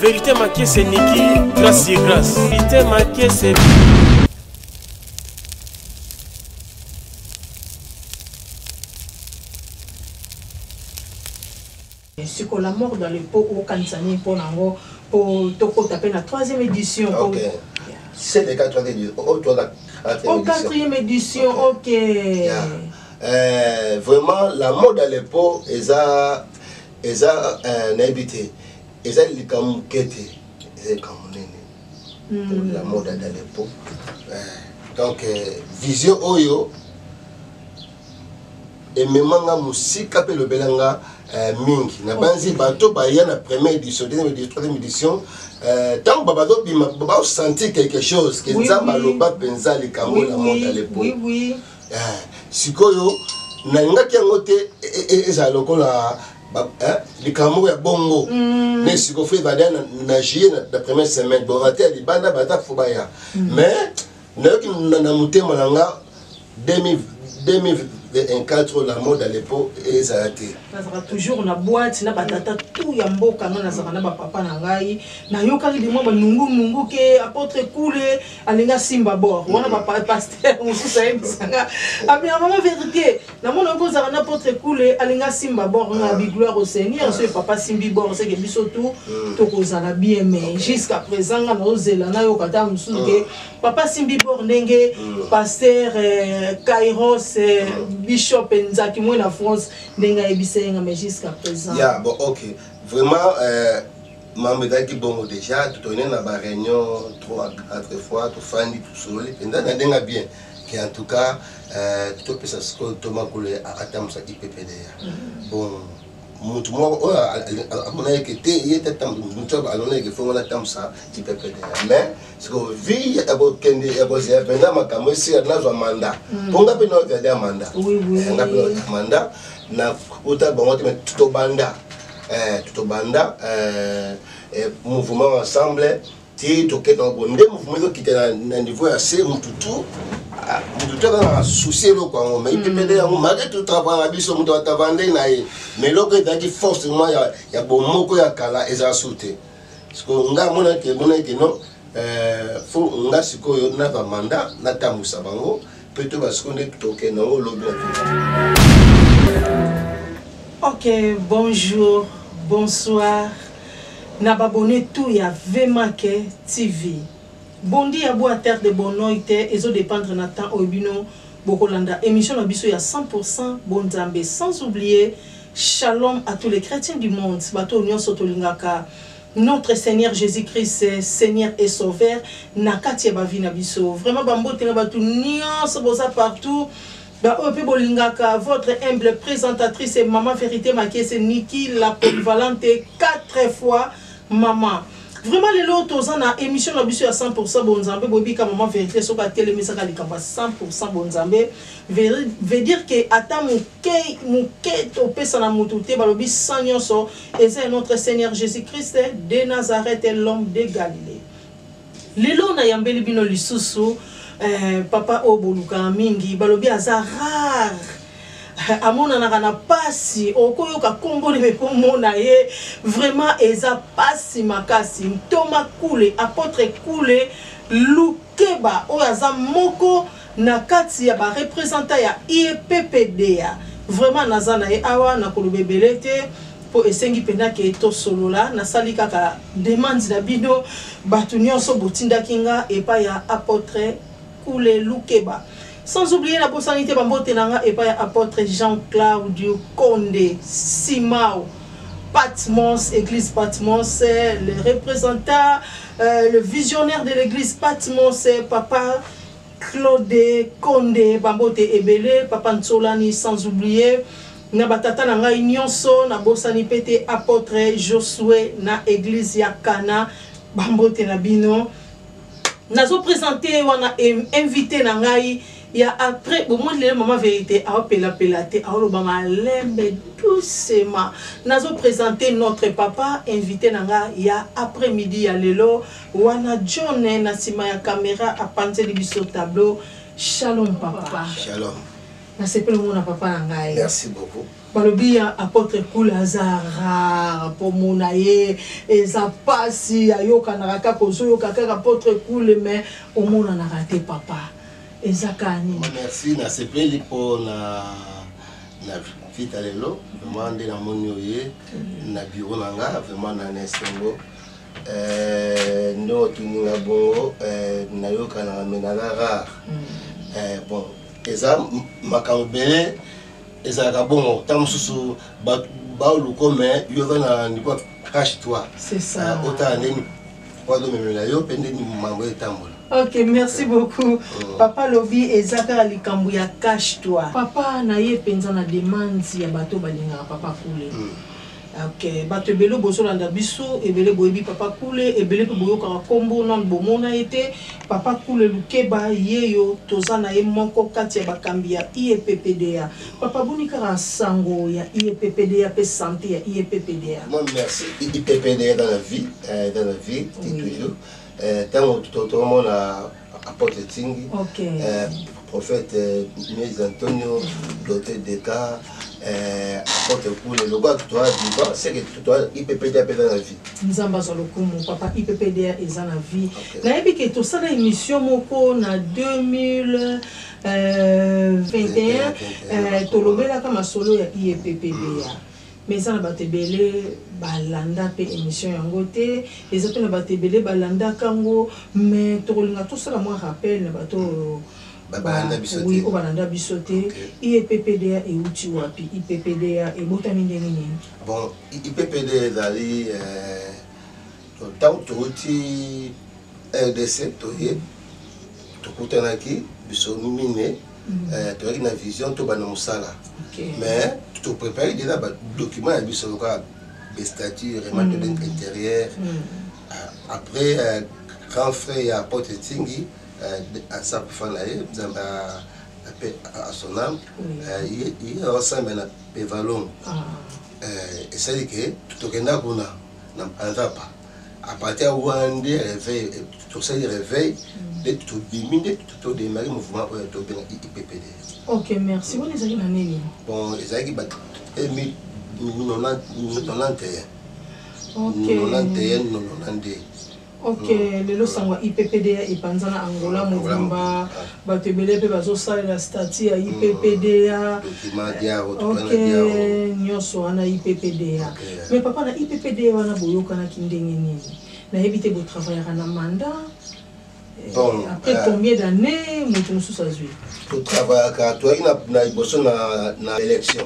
Vérité maquée c'est Niki, grâce et grâce. Vérité maquée c'est... C'est que la mort dans le pot au Kansani pour Toko taper la 3e édition. Ok. C'est le 4e édition. Au 4e édition, ok. Yeah. Vraiment, la mort dans le pot, ils ont habité. Ils ont comme quitté. Ils ont la mort dans le pot. Donc, vision Oyo. Et même la musique appelle le Belanga. Mingi na banzi bato ba ya na première édition, deuxième édition, troisième édition, tant babato bima baba senti quelque chose que nzamba loba penza likambo la monta le po. Oui. Sikoyo na ngaki ngote eza lokola likambo ya bongo. Mais siko fait va na juillet na première semaine bon raté li banda bata fubaya. Mais na mutema nanga 2024 la mode à l'époque et ça a été. Toujours na boîte na batata tout ya mboka na zakana ba papa na ngai na yokaki de mwa nungu ke apôtre Koulé alinga simba bord wana ba pasteur mususa ebisanga abi maman vérité na mona ko zakana apôtre Koulé alinga simba bord na bi gloire au Seigneur ce papa simbi bord c'est que biso tout to kozala bien mais jusqu'à présent na ozela na yokata mususu ke papa simbi bord ndenge pasteur Kairos Bishop Nzaki moi la France n'enga ebisé mais jusqu'à présent. Yeah, bon ok. Vraiment membre qui bon déjà tout on est dans la réunion 3 à 4 fois tout fandi tout solo et n'enga bien qui en tout cas tout peut ça ce que Thomas Koulé attend ça IPPD. Bon mutu mo amona que té il était temps mutu alona que faut on attend ça IPPD. Mais ce que vie abo kende abo c'est pendant ma kamo si na zo mandat. Ponga pe no via mandat. Oui. Na pe mandat na uta bango te tout banda mouvement ensemble ti toke dans bonde mouvement qui était na niveau assez mututu dans souci lo kwa mais IPPD ya malgré tout travail biso mutu atavande na mais loko ezaki forcément ya bomoko ya kala eza sauté parce que nga mona ke non faut nga sikoyo na ba mandat na tamusa bango peut-être parce qu'on est toke na lobby. Ok, bonjour, bonsoir. Nababonné tout ya Vemaké TV. Bondi ya boa terre de bonoite ezo dépendre na temps obino bokolanda émission na biso ya 100% bonzambe sans oublier shalom à tous les chrétiens du monde. Bato union sotolingaka notre Seigneur Jésus-Christ, Seigneur et Sauveur, nakati ya bavina biso. Vraiment bambote na bato nyonso boza partout. Votre humble présentatrice et maman vérité maquée c'est Niki la polyvalente 4 fois maman. Vraiment les lots aux ans à émission la biso à 100% bonzambe bobika maman vérité sur la télé mais ça 100% bonzambe veut dire que ata mouké topé sana mutute balobi sanyoso et c'est notre Seigneur Jésus-Christ de Nazareth l'homme de Galilée. Lelo na yambeli bino lisusu papa oboluka mingi balobi aza rare amona na pasi okoyoka kombo le komona ye vraiment eza pasi makasi Thomas Koulé apôtre Koulé Lukeba oyaza moko na kati ya ba représentant ya IPPD vraiment nazana ye awa na kolobebelete po esengi pena ke to solola na sali kaka demande na bino batu nyonso botinda kinga epa ya apôtre Koulé Lukeba. Sans oublier la personnalité bambote nanga et pas apôtre Jean-Claude Condé Simao Patmos, église Patmos, le représentant, le visionnaire de l'église Patmos, papa Claude Condé bambote ebele, papa Nsolani sans oublier na batata nanga nyonso na bosani pété apôtre Josué na église ya Kana bambote na bino. Nazo présenté wana invité na ngai ya après au moins le maman vérité a pelate a lobama lembe doucement nazo présenté notre papa invité na ngai ya après-midi ya lelo wana John na sima ya caméra a panze biso tableau. Shalom papa. Shalom. Na sepelo mona papa na ngai. Merci beaucoup. balobi apôtre Cool Azara pour monaye eza pasi ayokanaka kaka ozoyoka kaka apôtre Cool mais omona na raté papa eza kani. Merci na sepeli po na vita lelo vraiment nde namoni oye na bureau nanga vraiment na nesengo ndo tuninga bongo nayokanaka me naza rare bon eza makambo ebele ezalaka bongo ntango mosusu baoluko me yo oza na niveau cache toi otala ndeni wadomemela yo mpe ndeni mambo etambola. Ok, merci beaucoup. Papa Lobi ezaka likambo ya cache toi. Papa na ye penza na demande ya bato balinga papa Cool. Ok, bato ebele bozolanda biso ebele boyebi papa Cool ebele pe boyokaka kombo na bomona ete papa Cool lukeba yeyo toza na ye moko kati ya bakambi ya IEPPDA. Papa boni kaka sango ya IEPPDA pe santé ya IEPPDA. Moi merci IEPPDA dans la vie toujours. Tant que tout le monde apporte Tingi, prophète Mies Antonio, docteur Deka, apporte pour le logo que tu as dit, c'est que tu as IPPDA dans la vie. Nous avons besoin de papa IPPDA est dans la vie. Là, et puis que tout ça, l'émission moko na 2021, tolobela kama solo ya IPPDA. Mais ça n'a pas été belé, balanda pe émission yango te, les autres n'a pas été belé, balanda kango, mais tout ça la moi rappelle, n'a pas tout. Oui, au balanda bisoté, IPPDA et outi wapi, IPPDA et botamine nini. Bon, IPPDA dali, tant que outi RDC, toye, tout kutanaki, biso mine, tu as une vision, tu vas dans musala. Mais tu prépares déjà des documents à biso des statuts, remarques de l'intérieur. Après, grand frère apporte Tingi, à sa fanaïe, à son âme, il ressemble à Pévalon. Et c'est que tout le monde n'a pas. À partir où on dit réveil, tout ça réveil, tout diminuer, tout démarrer le mouvement pour être IPPD. Ok, merci. Vous les avez nani? Bon, les avez bat 91. Ok, le lo sangwa IPPDA et panzana Angola Muvumba, batebele pe bazo sala la statut à IPPDA. Ok, nyoso ana IPPDA. Mais papa na IPPDA wana boyoka na kindenge nini? Na éviter de travailler à un mandat. Bon, après combien d'années nous sommes sous tu travailles quand tu as une élection.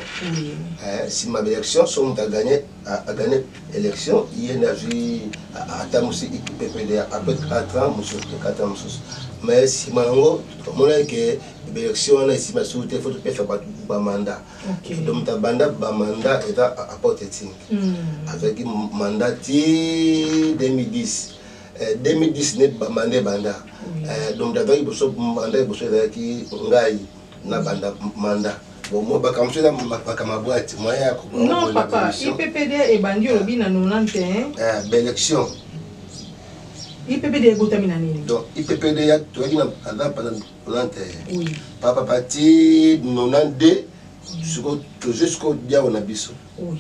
Si ma élection sont à gagner élection, il y a eu à Tamoussi IPPDA après 4 ans, 4 ans. Mais si mango, comme on a que l'élection ici ma souhaité faut faire un mandat. Donc ta mandat est à porter avec un mandat 2010. 2019 bamande banda donc d'abord il faut mandat il faut qui ngai na banda mandat bon moi ba kamso na makama boîte moi ya ko non papa IPPDA et bandi lobi na 91 élection IPPDA botamina nini donc IPPDA to ina anda pendant 91 oui papa parti 92 jusqu'au dia on a biso oui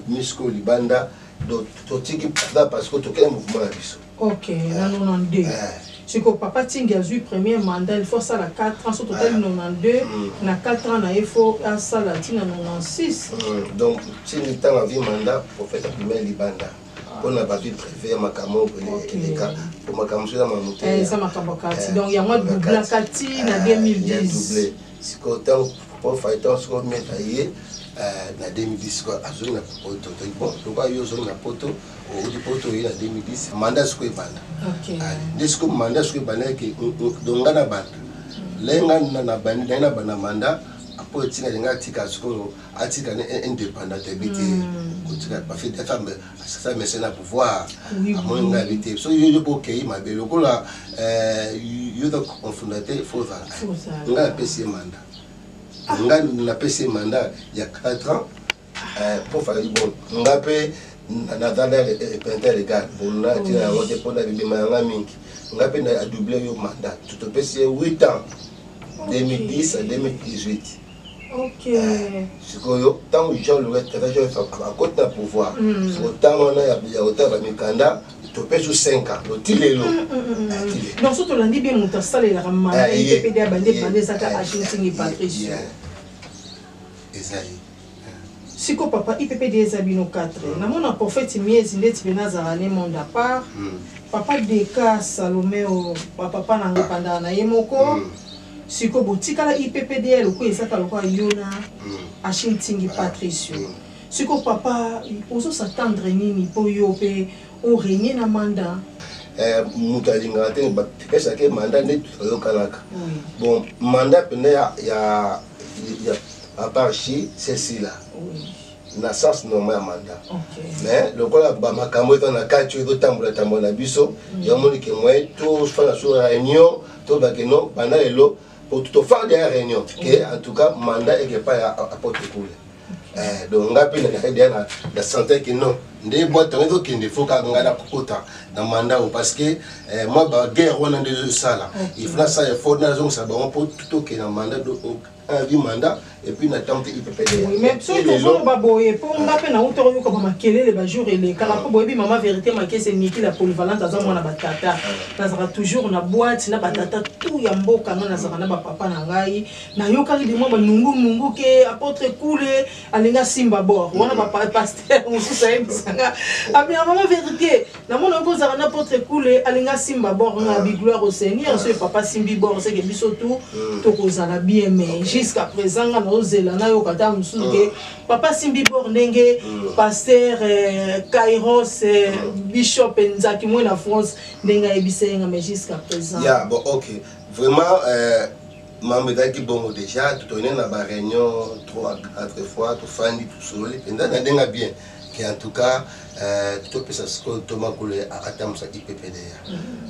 jusqu'au libanda donc tu parce que tu as un mouvement à biso. Ok, là 92. C'est que papa Tingi a eu premier mandat, il faut ça la 4 ans, au total 92, na 4 ans, il faut ça la 96. Donc, si nous avons un mandat pour faire la première libanda, on a pas pu préférer ma camo les cas pour ma camo sur la montagne. Ça m'a capacité. Donc, il y a un double Kati en 2010. C'est que tant pour faire tant ce qu'on met taillé. Na 2010 quoi azoni na poto bon donc ayo zoni na poto au di poto na 2010 mandat ce ko banda OK disco mandat ce ko banda ke donga na banda lenga na banda na banda mandat apo tina lenga tika ce ko atika indépendant habité ko tika pas fait d'être ça mais c'est na pouvoir à mon habité so yo boké ma belo ko la yo donc fondateur Foza nga PC mandat na PC mandat il y a 4 ans pour faire bon ngapé na dada représentant légal on a tiré en dépôt na bibi manga mingi ngapé na doublé yo mandat tout PC 8 ans 2010 à 2018 Ok. Sikoyo, tant que Jean Louis Jean a côté de pouvoir. Autant on a autant de Mikanda, tu peux sur 5 ans. Le tilelo. Donc surtout lundi bien mon tasale la ramana IPPD a bandé ça ka Argentine Patrice. Esaïe. Siko papa IPPD ezabino 4. Na mona prophète miezi ndeti benaza ne monde à part. Papa Deka Salomé o papa na ngepanda na yemoko. Siko botika la IPPDL ko ezaka lokwa yona Argentine Patrice. Siko papa ozo s'attendre nini po yo pe o régner na mandat. Mutalinga te ba pesa ke mandat ne yo kalaka. Bon, mandat pene ya à part chi c'est si là. Na sens normal mandat. Mais le quoi ba makambo to na kacho do tambola biso ya moni ke moi to fana sur réunion to ba ke non bana elo pour tout faire des réunions que en tout cas mandat et que pas apporter cool. Donc on a pu la santé que non des boîtes on donc il faut qu'on a kota dans mandat parce que moi ba guerre on a des ça là il faut ça il faut dans ça bon pour tout que dans mandat un mandat et puis n'attendre IPPD. Oui, mais ceux qui sont baboye pour m'appeler na auto yo comme makele les jours et les kala ko boyebi maman vérité maké c'est Niki la polyvalente aza mwana batata na sera toujours na boîte na batata tout ya mboka na sera na papa na ngai na yo kali de moi ba nungu ke apôtre Koule alinga simba bord wana ba pasteur mususa ebisanga abi maman vérité na mona ko za na apôtre Koule alinga simba bord na bi gloire au Seigneur ce papa simbi bord c'est que biso tout to ko za la bien mais jusqu'à présent na ozela na yo kata musuke papa simbi bord ndenge pasteur Kairos bishop Nzaki moi la France ndenge ebisenga mais jusqu'à présent yeah bon OK vraiment mameda ki bon déjà tout on est na ba réunion 3 4 fois tout fandi tout solo et ndanga bien qui en tout cas tout peut ça ce que Thomas Koulé atam sa IPPD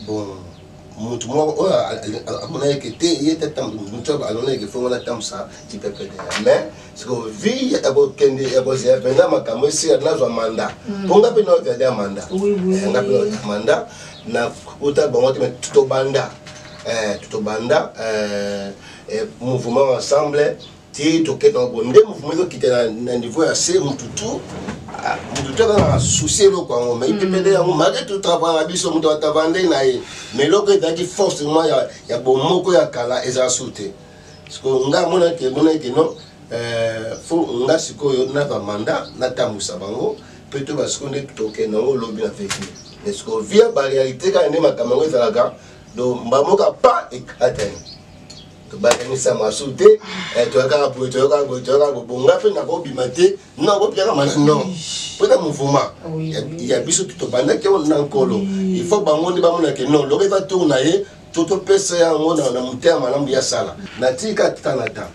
bon mutu mo amona que te yete tam mutu alona que faut on atam sa IPPD mais ce que vie abo kende abo se penda makambo si na zo mandat ponga pe no via mandat oui na pe mandat na uta bon tout banda mouvement ensemble ti to ke no bonde mouvement qui était na niveau assez mututu dans souci lo kwa mais IPPD ya malgré tout travail abiso mutu atavande na ye mais loko ezaki forcément ya bomoko ya kala eza sauté parce que nga mona ke non faut nga sikoyo na ba mandat na tamusa bango peut-être parce qu'on est toké na lobby na fait est-ce que via la réalité quand on est makamango ezalaka donc mbamoka pas ekatani bakani sama sauté to aka bonga pe na ko bimate na ko piaka mana non peut-être mouvement il y a biso to banda ke on nkolo il faut bango ndi bamona ke non lo va tourner toto pesa ya ngona na mutema na mbiya sala na tika tanata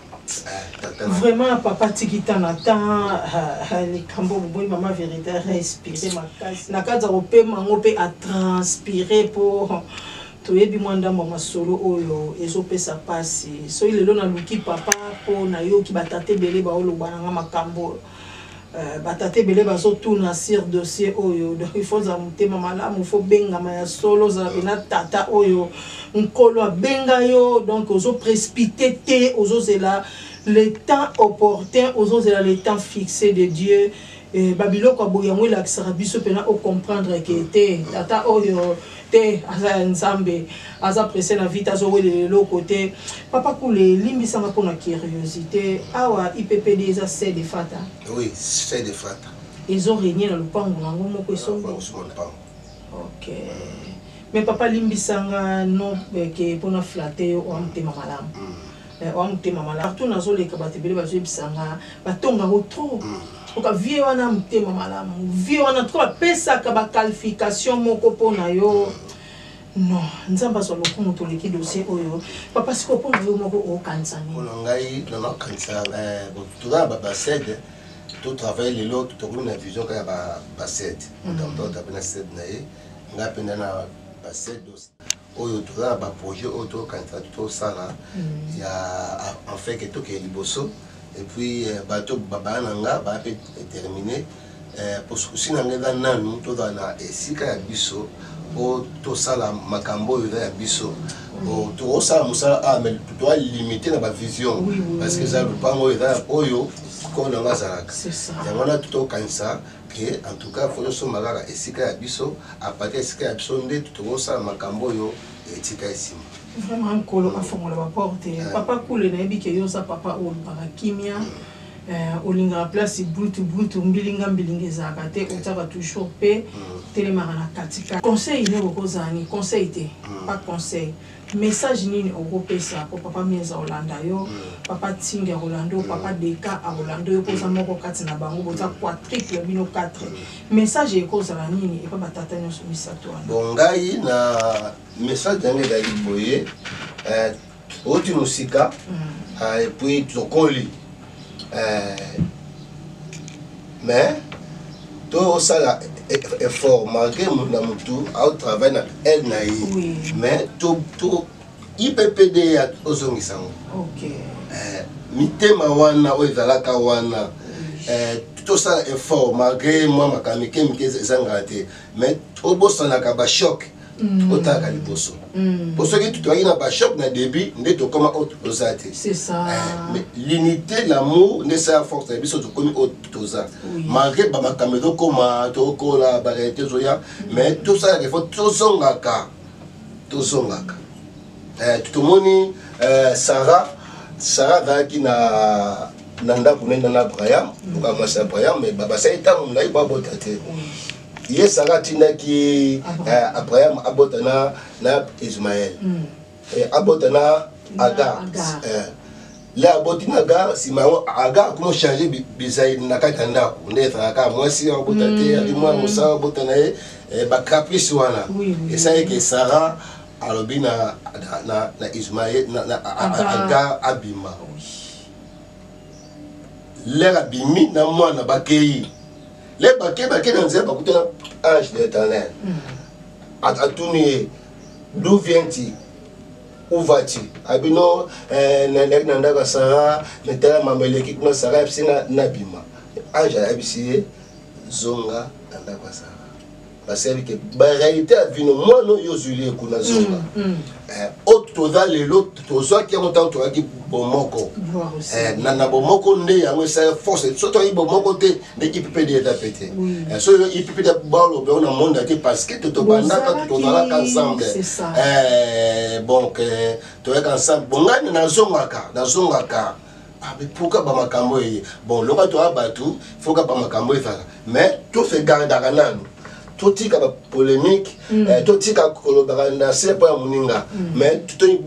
vraiment papa tikita natan les cambo boy maman vérité respirer ma case na kaza opé mango pe a transpirer pour toyebi mwanda mama solo oyo ezopesa pasi so ilelo na luki papa po na yo ki batate belé ba oloba nga makambo batate belé bazo tourner sur dossier oyo donc il faut za mutema malamu faut benga ma ya solo za bina tata oyo nkolo benga yo donc ozo précipiter te ozo zela le temps opportun ozo zela le temps fixé de Dieu babilo kwa boyango la kisara biso pena o comprendre que te tata oyo te aza nzambe aza pressé na vite azo wele le côté papa Koulé limbisa ma pona curiosité awa IPPD eza c'est de fata oui c'est de fata ils ont régné dans le pango nango moko esombo OK mais papa limbisanga non que pona flatter o amtema malamu o amtema malamu partout nazo le kabate bele bazo bisanga batonga ho trop oka vie wana mtema malamu vie wana trop pesa ka ba qualification moko pona yo non nzamba so lokumu to leki dossier oyo papa siko pona yo moko o kansani on ngai na kansa tout là ba sede tout travail les lots tout une vision ka ba sede donc ta pena sede na ye ngapenda na ba sede oyo tout là ba projet auto kansa tout ça là il y a en fait que tout que liboso et puis bato baba nanga ba peut terminer pour souci na ngela nanu to na esika ya biso o to sala makambo yo ya biso bon tout ça mais tu dois limiter la vision parce que ça le pas moi oyo qu'on a mazalaka c'est ça on a tout comme ça que en tout cas faut so malaka esika ya biso à partir esika ya biso nde tout ça makambo yo etika esima vraiment un colo a fongola ba porte papa cool na ebike yo sa papa o barakimia olinga place brutu mbilinga ezaka te otaka toujours pe telemara na katika conseil ne bokozani conseil te pas conseil message nini okopesa ko papa Mieza Rolanda yo papa Tinga Rolando papa Deka a Rolando yo poza moko kati na bango boza quadruple bino 4 message ekozala nini e pa batata nyonso misato wana bon ngai na message yango ezali boye oti musika et puis tokoli mais tout ça effort malgré mon amour au travail na elle naïe mais tout IPPD à ozongisango OK mitema wana oizalaka wana tout ça effort malgré moi makamike mikeze zangate mais obosana ba choc otaka liboso pour ceux qui tu na ba choc na début ndeto comme autre osate c'est ça mais l'unité l'amour ne ça force biso to comme autre ça malgré ba makamedo koma to kola ba réalité zoya mais tout ça il faut tout zongaka tout moni Sarah va qui na nanda kunenda na Abraham pour commencer Abraham mais baba ça état on l'a pas botate Hier Sarah tina qui Abraham abotana na Ismaël et abotana Agar là abotina Agar si ma Agar comment changer bizai na katanda ko ne fa moi si abotate ali moi musa abotana e ba caprice wana et ça est que Sarah alobi na Ismaël na Agar abima l'air abimi na moi na bakei les baquets dans les baquets ange de l'Éternel. Atuni, d'où viens-tu? Où vas-tu? Abino, nanda Sarah, n'était ma meleki no Sarah psina nabima. Ange abisi zonga nanda Sarah. Parce que la réalité a vu moi non yozuli kuna zonga. Autre dans les autres, tous ceux qui ont tant qui bomoko. Nana bomoko ne yango ça force surtout i bomoko te l'équipe peut être pété. So il peut être balo on a monde parce que tout banda tout dans la ensemble. Bon que tout est ensemble. Bon ngani na zongaka. Ah mais pourquoi ba makambo bon loka to abatu faut que ba makambo ifaka. Mais tout fait garde à nanu. Tout tika ba polémique tout tika kolobaranda c'est pas moninga mais tout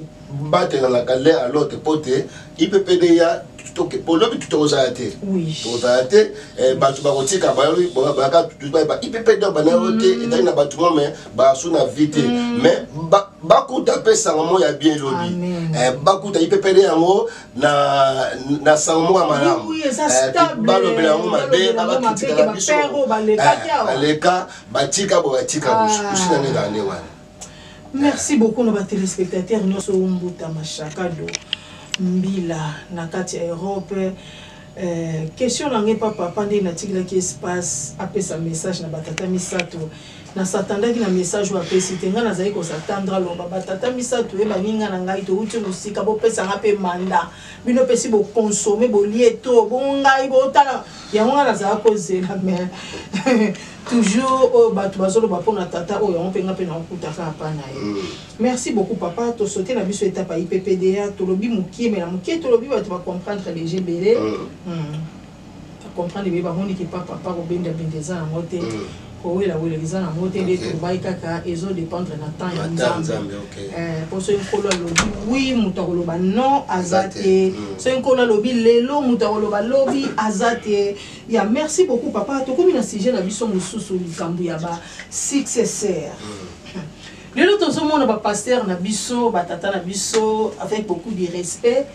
battre dans la calais à l'autre côté IPPD ya tout que pour l'homme tout osate tout osate batu ba kotika ba lui ba ka tout ba IPPD ba na rote et dans na batu mais ba suna vite mais ba kuta pesa ngo ya bien lobby ba kuta IPPD yango na sango malamu ba lobela ngo mabe ba kitika ba biso baleka batika bo batika usina ne dane wana. Merci beaucoup nos téléspectateurs nous sommes Mbuta Mashakado Mbila na kati ya Europe question nange papa pande na tigla qui espace après sa message na batata misato na satanda ki na message wa pesi tenga na zai ko satandra lo batata misato e baninga na ngai to uti musika bo pesa nga pe manda bino pesi bo consommer bo lieto bo ngai bo tala ya nga na za ko zela mais toujours batu bazolo ba pona tata o ya mpenga pe na okutaka hapana ye. Merci beaucoup papa to sauter na biso étape IPPDA to lobi mukie mais na mukie to lobi batu ba comprendre les GBL comprendre les ba moni ki papa ko benda bendeza na moté ko wela wela bizana moté de to bai kaka ezo dépendre na temps ya nzambe pour so nkolo lobi oui mutako loba non azate so nkolo lobi lelo mutako loba lobi azate ya. Merci beaucoup papa to komi na sujet na biso mususu likambu ya ba successeur lelo to so mona ba pasteur na biso ba tata na biso avec beaucoup de respect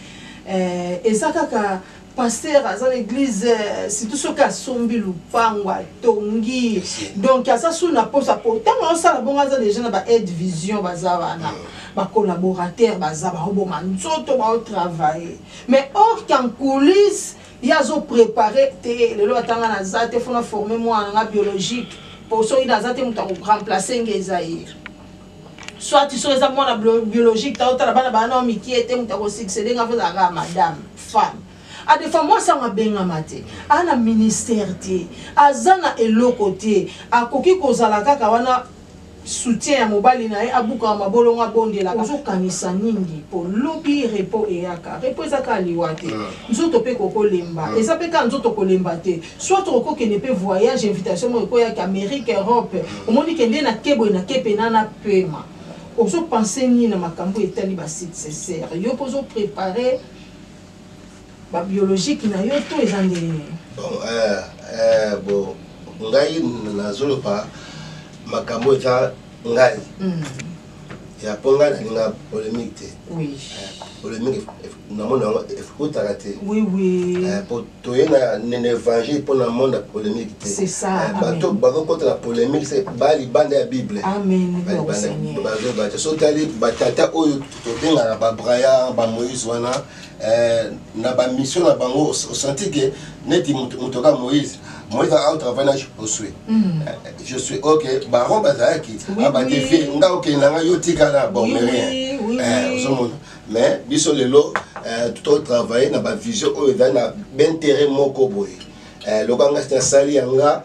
ezakaka pasteur à l'église c'est tout ce qu'a sombi lupangwa tongi donc à ça sous na posa pourtant on ça la bonne des gens ba aide vision bazavana ba collaborateur bazaba obo manzoto ba au travail mais or qu'en coulisses il y a zo préparé le lo atanga na zate faut na former moi en biologique pour ça il a zate muta remplacer ngezaï soit tu sois ça moi biologique ta otala bana bana miki ete mutako succéder nga vous aga madame femme a des fois moi ça m'a benga maté ana ministère té azana eloko té akoki kozala kaka wana soutien ya mobali na ye abuka mabolonga bondela kazo kanisa ningi po lobi repo eyaka repo ezaka liwa te nzoto pe koko lemba eza pe ka nzoto kolemba te soit toko ke ne pe voyage invitation mo ko ya Amérique Europe omoni kende na kebo na kepena na pema ozo penser ni na makambo etali ba sincère yo pozo préparer ba biologique na yo to ezande bon ngai nazolo pa makambo eza ngai ya ponga na linga polémique te oui polémique na monde faut t'arrêter oui pour toyer na l'évangile pour le monde polémique te c'est ça bato bazo contre la polémique c'est bali bande ya bible amen bazo bato so tali batata oyo to benga na ba Braya ba Moïse wana na ba mission na bango au senti que neti mutoka Moïse a travaillé je suis ok baron bazaki aba défi nga ok nanga yotika na bon mais biso lelo tout travailler na ba vision oyo na d'intérêt moko boye le ganga c'est sali yanga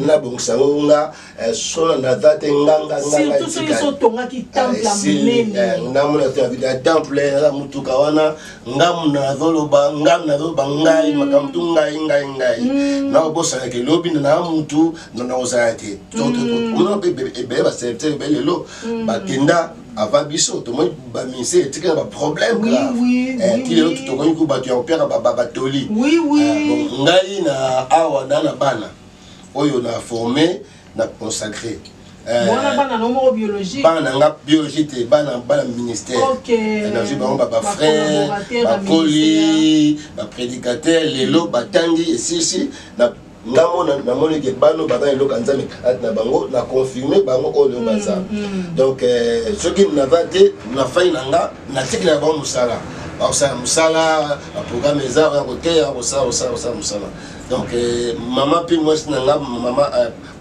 na bongsango nga sona na date nganga surtout ceux qui sont tonga qui temple la munene na mona ta vida temple la mutuka wana ngam na zoloba ngai makamtu ngai na bosa ke lobi na mutu na ozayate to mona be ba serviteur be lelo ba kenda avant biso to moi ba mise tika ba problème grave kilo to ko ku ba tu opera ba toli ngai na awa na bana oyo na formé na consacré Bana bana no biologique. Bana nga biologique bana ministère. OK. Na ji ba frère, ba poli, ba prédicateur, lelo batangi et si na namona ke bano bana elo kanzami na bango na confirmer bango oyo baza. Donc ce qui n'a pas été na faille nanga na tikla ba musala. Ba musala, ba programme za ba côté ya musala. Donc maman puis moi nanga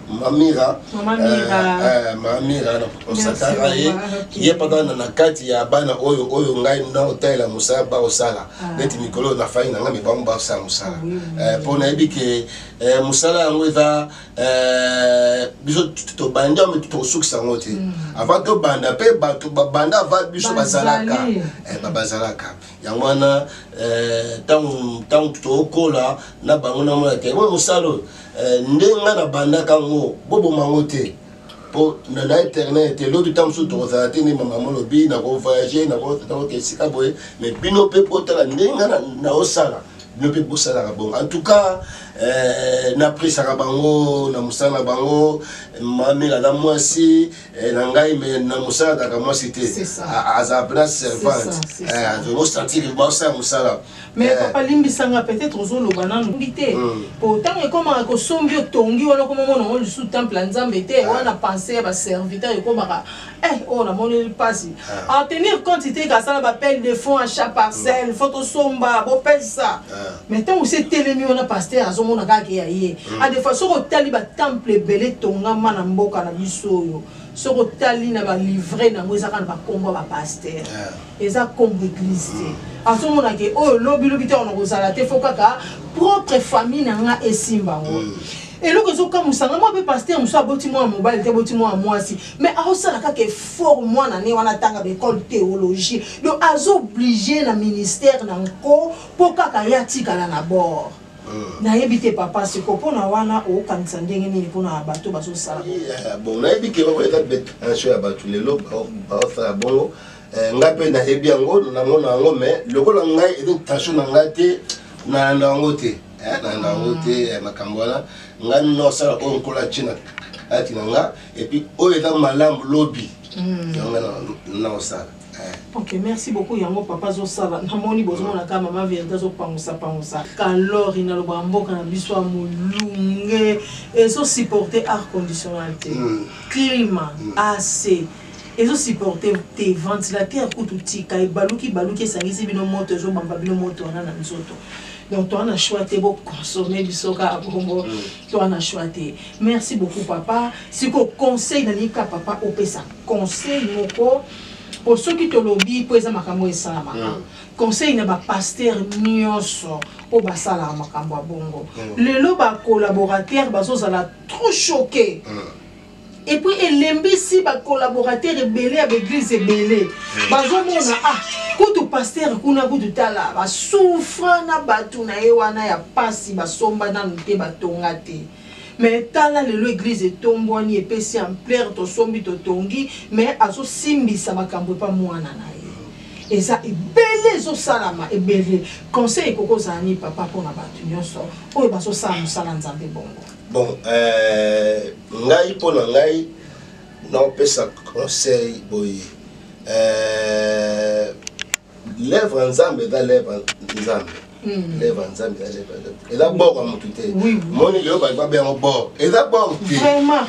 Mamira on s'attara ye pendant na kati ya bana oyo ngai na hotel musala ba osala neti mikolo na faina nga mi ba sa musala pour na ebike musala yango eza biso to banda mais to sukisa ngote avant to banda pe ba to banda va biso bazalaka bazalaka yango na tant to kola na bango na mo te musalo ndenga na banda kango bobo mangote po na internet l'autre temps sous tozati ni mama lobi na ko voyager na ko kesika boye mais bino pe potala ndenga na osala bino pe bosala bon en tout cas na pris ça bango na musala bango mamela na mwasi na ngai me na musala da mwasi te à place servante je veux sentir que ba ça musala mais papa limbisanga peut-être ozo lobana ngité pourtant comme ko sombio tongi wala comme mon on sous temple nzambe te wana penser ba serviteur comme on a mon passe en tenir compte te ka ça ba appel de fonds à chaque parcelle photo somba bo pèse ça mais tant aussi télémi on a pasteur azo mona ka ke yaye a des fois so ko tali ba temple belé tonga mana mboka na biso yo so ko tali na ba livrer na moza kana ba komba ba pasteur eza kombo église en ce moment que oh lobi te on kozala te fokaka propre famille na nga esimba ngo et le que comme ça moi pe pasteur muso aboti moi mobile te boti moi mwasi mais a osala ka ke fort moi na ne wana tanga be école théologie donc azo obligé na ministère na nko pokaka ya tikala na bord na yebite papa c'est ko pona wana o kanisa ndenge nini pona bato baso sala bon na yebike ba eta bet un show bato lelo ba fa bon nga pe na yebi yango na mona yango mais lokola ngai edi tension na ngate na nango te na nango te makambo wana nga no sala o nkola china ati nga et puis o eta malam lobby yanga na osala. Ok, merci beaucoup yango papa zo sala namoni bozo na ka mama vient zo pangusa kalor ina lo bamboka na biso mulunge et so supporter air conditionnel climat AC et so supporter tes ventilateurs kututika et baluki sangisi bino moto zo bamba bino moto na nzoto Donc toi on a choisi pour consommer du soka bongo. Toi on a choisi. Merci beaucoup papa. Si qu'on conseil na lika papa au pesa. Conseil moko pour ceux qui te lobby pour ça makambo et ça conseil na ba pasteur nyonso au basala makambo bongo. Le loba collaborateur bazo la trop choqué. Et puis elle si ba collaborateur belé avec église belé. Bazo mona kutu pasteur kuna kutu tala ba souffre na batu na ewana ya pasi ba somba na nte batonga te. Mais tala lelo église etombwani epesi en plaire to sombi to tongi mais azo simbi sa makambo pa mwana na ye. Et ça ebele zo salama ebele conseil koko zani papa pona batu nyonso oyo baso sala musala nzambe bongo. Bon ngai pona ngai non pesa conseil boy lèvre nzambe da lèvre nzambe. Lèvre nzambe da lèvre. Et là bord à mutute. Oui. Moni yo ba bien en bord. Et là bord. Vraiment.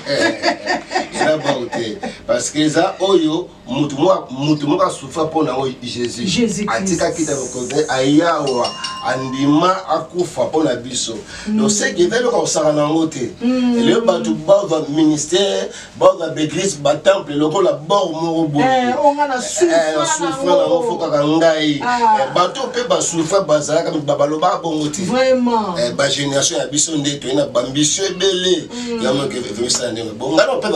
Et là bord parce que ça oyo mutu moka souffre pour na Jésus. Jésus. Atika kita ko ayawa andima akufa pour na biso. Donc c'est que veut ko sara na ngote. Et le batu ba ministère, ba l'église, ba temple, le ko la bord mo bo. On a souffre na ngo foka ngai. Batu pe ba souffre bazala ka babaloba bongote. Vraiment. Ba génération ya biso ndeto na bambisio ebele. Ya mo ke veut ça ndenge. Bon ngalo pe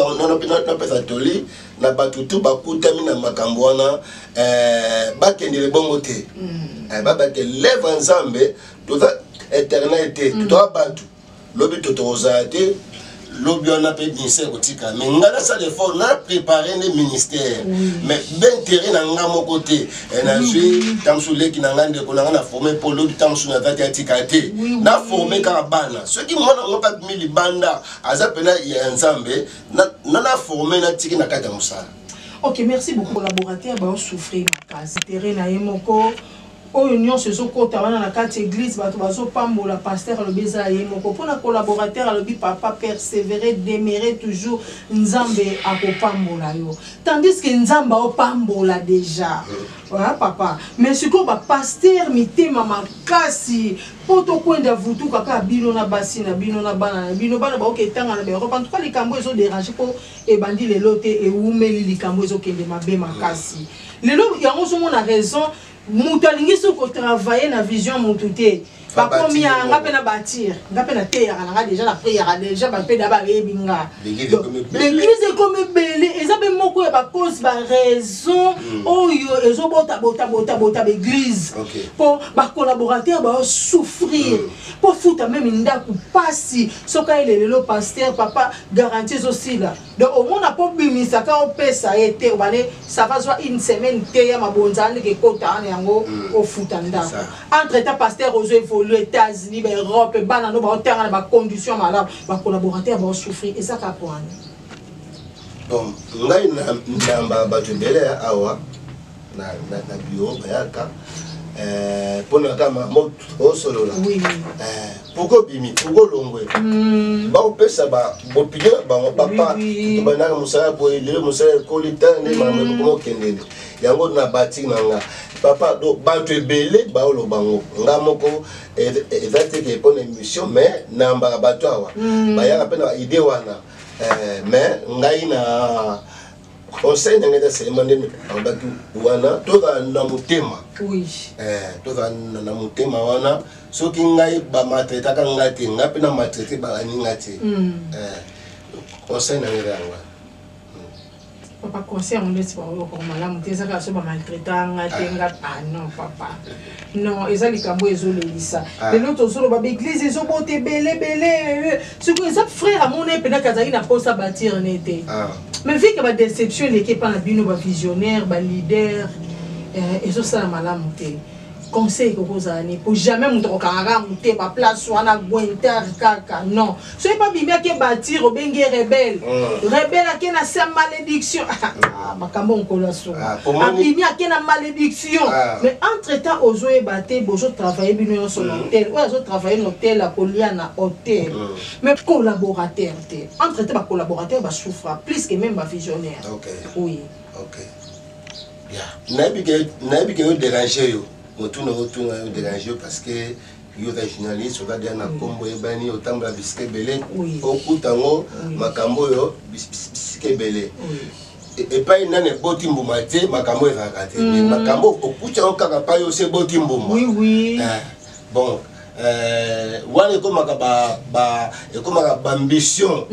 na pe toli na batutu bakutami na makambo wana bakendele bongo te baba te lèvre nzambe toza éternalité toza batu lobi totoza te lobi wana pe ministère kotika mais ngana ça de fort na préparer les ministères mais ben terrain na nga moko te na zui tamsuleki na ngande ko na former pour lobi tamsu na vati atika te na former ka bana ceux qui mona ngo pa mili banda aza pena ya nzambe na former na tiki na kata musala. Ok, merci beaucoup collaborateur ba souffrir na case terrain na yemoko oyo nyonso ezokota wana na kati église bato bazopambola pasteur alobeza yemoko mpona collaborateur alobi papa persévérer demeurer toujours nzambe akopambola yo tandis que nzambe opambola déjà voilà papa mais sikoyo bapasteur mitema makasi po tokwenda vutu kaka bino na basi na bino na bana na bino bana baoketanga na baeropa en tout cas likambo ezoderange mpo ebandi lelo te eumeli likambo ezokende mabe makasi lelo yango ozomona raison mutu alingi soko travailler na vision mutu te bakomi nga mpe na bâtir nga mpe na teyaka nanga déjà na prière déjà bampe da bayebi nga l'église ekomi ebele eza mpe moko ya bakosi baraison oyo ezobotabota baeglise mpo bacollaborateur baosouffrir mpo futa meme ndako pasi soki ayelelelo paster papa garantie ezosila donc omona mpo bimisaka opesa ye te obane ça va zwa une semaine te ya mabonza andeke ekota wana yango ofuta ndako entre temps paster ozo évoluer États-Unis Europe bana no baotanga na bacondition malamu bacollaborateur baosouffrir ezaka poani. Bon ngai na bato ebele awa na bio bayaka pona kama moto osolola pourquoi bimi pourquoi longwe ba opesa ba opinion ba papa to banaka musala boye le musala kolita ne mama ko kendele yango na bati nanga papa do bato ebele ba olobango nga moko ezate ke pona émission mais na mbaka bato awa bayaka pe na idée wana mais ngai na conseil na ngeda semande ambaki wana toza na mutema toza na mutema wana soki ngai ba matreta ka ngati ngapi na matrete ba ngati conseil na ngeda ngwa papa conseil on laisse pas au malamu te ça ka so ba maltraiter ngati ngapa non papa non ezali kambo ezolelisa lelo tozolo ba église ezobote belé ce que ça frère à mon épena kazali na posa bâtir nete mais vu que la déception l'équipe en bino ba visionnaire ba leader et ça la malamu te conseil que vous avez pour jamais monter au Canada monter ba place wana gwenter kaka non soyez pas bimia qui bâtir au bengue rebelle rebelle qui na sa malédiction makambo nkolaso bimia qui na malédiction mais entre temps ozoe baté bozo travailler bino sur l'hôtel ou ozo travailler l'hôtel la Poliana hôtel mais collaborateur entre temps ba collaborateur ba souffre plus que même ba visionnaire oui bien nabi que déranger yo retourne déranger parce que yo ta journaliste oka dia na kombo ebani otambula bisike belé okutango makambo yo bisike belé epai nane boti mbuma te makambo ezalaka te makambo okuta okaka pa yo se boti mbuma bon wana ekomaka ba ambition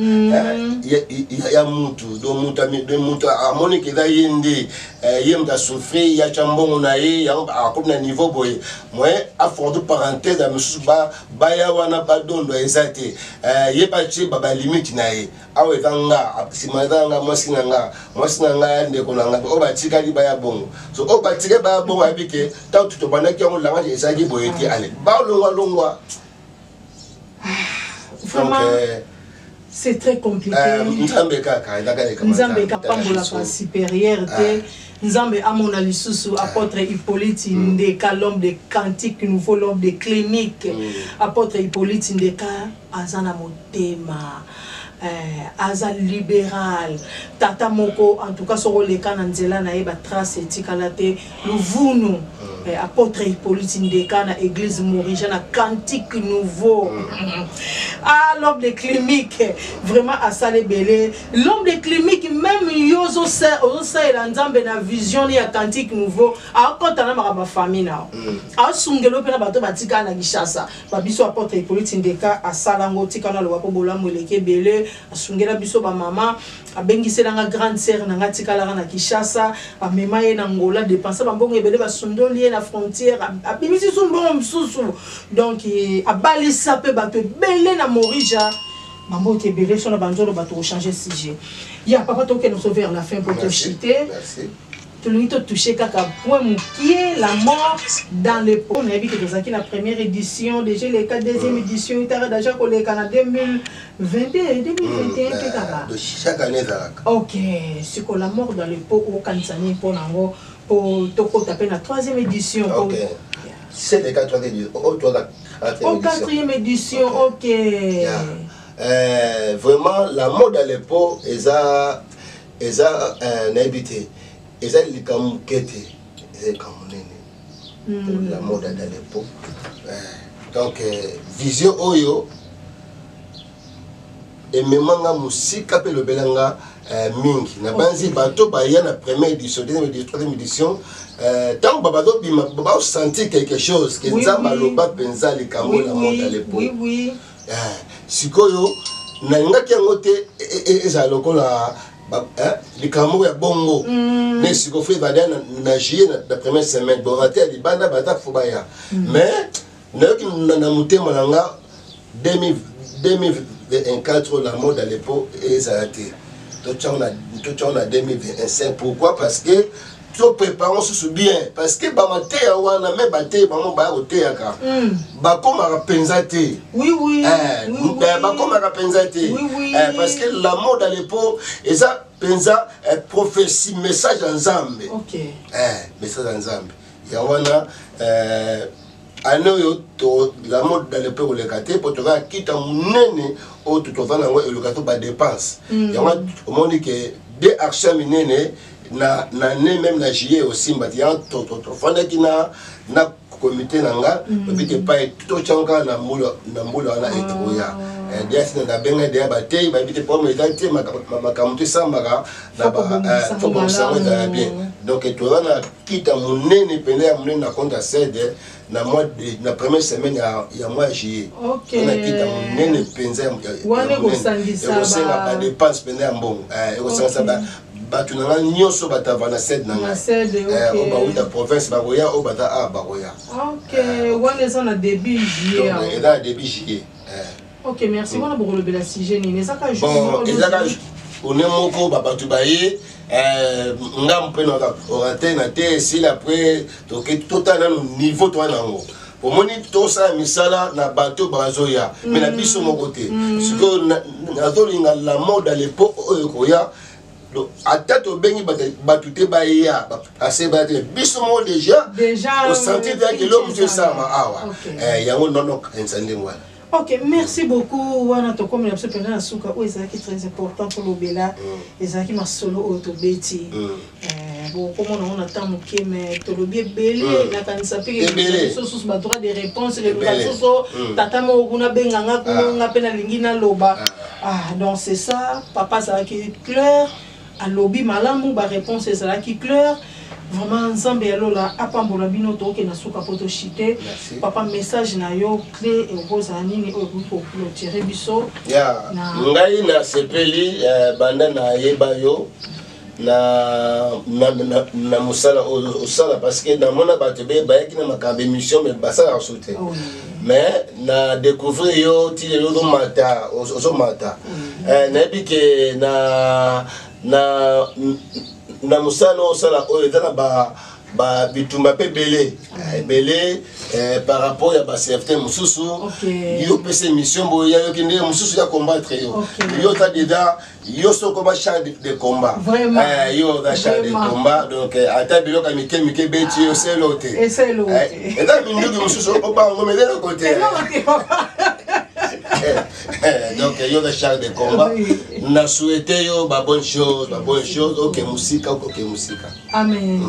ya mutu do mutu amoni keza ye nde ye mutu asouffrir ya chambongo na ye akomi na niveau boye moye afordu parenthèse ya misusu baya wana badondo eza te ye batie balimite na ye awa eza nga nsima eza nga mwasi na nga ya ndeko na nga oyo batikali baya bongo so oyo batikali baya bongo ayebi ke ntango tutobandaki yango langage ezalaki boye te ale balongwa vraiment c'est très compliqué. Nzambe pambola pa supérieur te Nzambe amona lisusu apôtre Hippolyte Ndeka, l'homme de cantique nouveau, l'homme de clinique. Apôtre Hippolyte Ndeka azana motema aza libéral tata moko en tout cas soko leka na nzela na ye ba trace etikala te luvunu apôtre Hippolyte Ndeka na église Morija na cantique nouveau l'homme de clinique vraiment à sale belé l'homme de clinique même yozo sa ela nzambe na vision ya cantique nouveau akota na ba famille na asungelo pe na bato batika na Kishasa ba biso apôtre Hippolyte Ndeka asala ngo tikana lo wapo bolambo leke belé asungela biso ba mama abengisela nga grande sœur na ngatikala na Kishasa amema ye na Ngola dépenser ba mbongo ebele ba sundoli na frontière abimisi sumbongo msusu donc abalisa pe bato ebele na Morija mambo te belé sur la banjolo bato changer sujet ya papa toke nous sauver vers la fin pour te chiter tout le monde touché kaka point moukier la mort dans le pot on a vu que dans la première édition déjà les 4 deuxième édition il t'a déjà collé en 2020 et 2021 de chaque année là OK c'est que la mort dans le pot au Kansani pour nango pour toko taper la 3e édition OK c'est les 4e édition au 4e édition OK vraiment la mort dans le pot eza n'habité et ça les camouquettes et comme la mode dans l'époque donc vision oyo et même nga musique appelle le belanga mingi na banzi bato ba ya na première édition deuxième édition troisième édition tant babato bima ba sentir quelque chose que nzamba loba penza les camou la mode dans l'époque oui sikoyo na ngaki ngote eza lokola les camerounais ya bongo mais si qu'on fait na juillet la première semaine bon raté les banda bata fobaya mais na mutema nanga 2024 la mode à l'époque et ça a été tout on a 2025 pourquoi parce que tout préparons ce bien parce que ba maté wana même baté ba mo ba otéaka ba koma rapenzate oui ba koma rapenzate parce que la mode à l'époque et ça penza prophétie message en Nzambe OK message en Nzambe ya wana ano yo to la mode dans l'époque le katé pour te voir quitte munene au tout to vana ngo le kato ba dépense ya wana au monde que des actions minene na né même la juillet aussi mbatia to fanda kina na comité nanga bité pas tout changa na mbula na etoya dia sina na benga dia batei ba bité pour me date makamutu sambaka na ba faut bon ça va bien donc to wana kita munene pele ya munene na compte à cède na mois na première semaine ya mois juillet OK na kita munene penza wana ko sandisa ba dépense pele ya mbongo ko sandisa ba batu nanga nyoso batavana sed nanga o ba uta province baroya o bata baroya OK wana ça na début juillet et là début juillet OK merci wana boko le bela sujet ni ezaka juste bon ezaka on est moko ba batu baye ngam pe na orateur na te si après donc tout à niveau toi nango au moni to sa misala na bato bazoya mais na biso mon côté ce que na zolinga la mode à l'époque oya donc à tête au bengi batute baya assez battu bisomo déjà au sentier de l'homme que ça ma awa yango non ensende voilà. OK merci beaucoup wana to comme l'abso pendant suka o ezaki très important pour l'obela ezaki masolo autobeti bon comment on attend moké mais to le bien belé na kanisa pe sous ba droit de réponse le so tata mo kuna benganga ko nga pe na lingi na loba donc c'est ça papa ça qui clair à lobby malamu ba réponse ça qui clair vraiment ensemble alola apambola bino to ke na suka poto chité papa message na yo clé et rose nini o pour tirer biso ya ngai na sepeli banda na yeba yo na musala osala parce que na mona bato be bayaki na makambe mission mais basala sauter mais na découvrir yo ti yo do mata ozo mata na bike na musala osala oyo ezana ba bitumba pe belé par rapport à ba CFT mususu yo pese mission bo ya yo kinde mususu ya combattre yo ta dedans yo so combat champ de combat yo da champ de combat donc ata bilo ka mike beti yo c'est l'autre et là mingi mususu ko ba ngomé de côté donc yo da champ de combat na souhaiter yo ba bonne chose OK musique amen.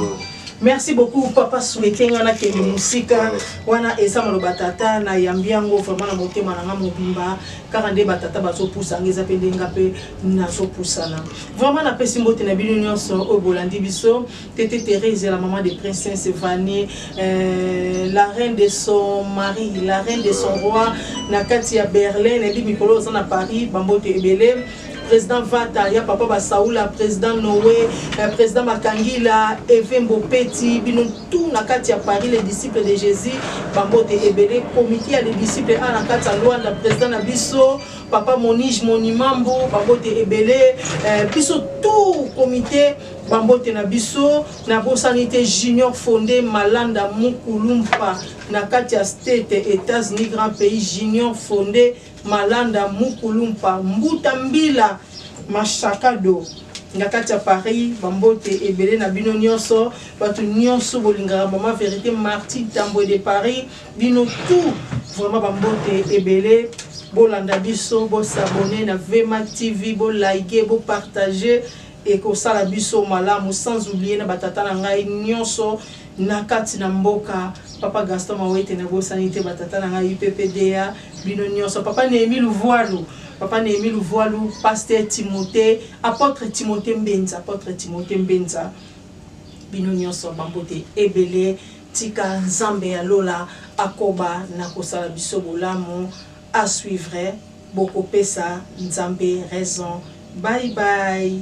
Merci beaucoup papa souhaité ngana ke musika wana esa maloba tata na yambiango vraiment na motema na mobimba karande batata baso pousa ngeza pe ndenga pe na so poussana vraiment na pesi mbote na bino nyonso o bolandi biso tete Thérèse la maman de princesse Vanny la reine de son mari la reine de son roi na kati ya Berlin et bi mikolo na Paris bambote ebele président Vata, ya papa Basaoula, président Noé, président Makangila, Evembo Petit, bino tout na kati ya Paris les disciples de Jésus, bambote ebele comité les disciples à na kati ya Luanda, président Nabiso, papa Monige Monimambo, bambote ebele biso tout comité bambote na biso na bo sanité junior fondé Malanda Mukulumpa na kati ya state États-Unis grand pays junior fondé Malanda Mukulumpa Mbuta Mbila Machakado na kati ya Paris bambote ebele na bino nyonso batu nyonso bolingara maman vérité Martin Tambo de Paris bino tout vraiment bambote ebele bolanda biso bo s'abonner na Vema TV bo liker bo partager et ko sala biso malamu sans oublier na batata na ngai nyonso na kati na mboka papa Gaston Mawete na bo sanité batata na ngai PPDA bino nyonso papa Némi Louvoilou pasteur Timothée apôtre Timothée Mbenza bino nyonso bambote ebele tika nzambe ya lola akoba na ko sala biso bolamu à suivre beaucoup pesa nzambe raison bye bye.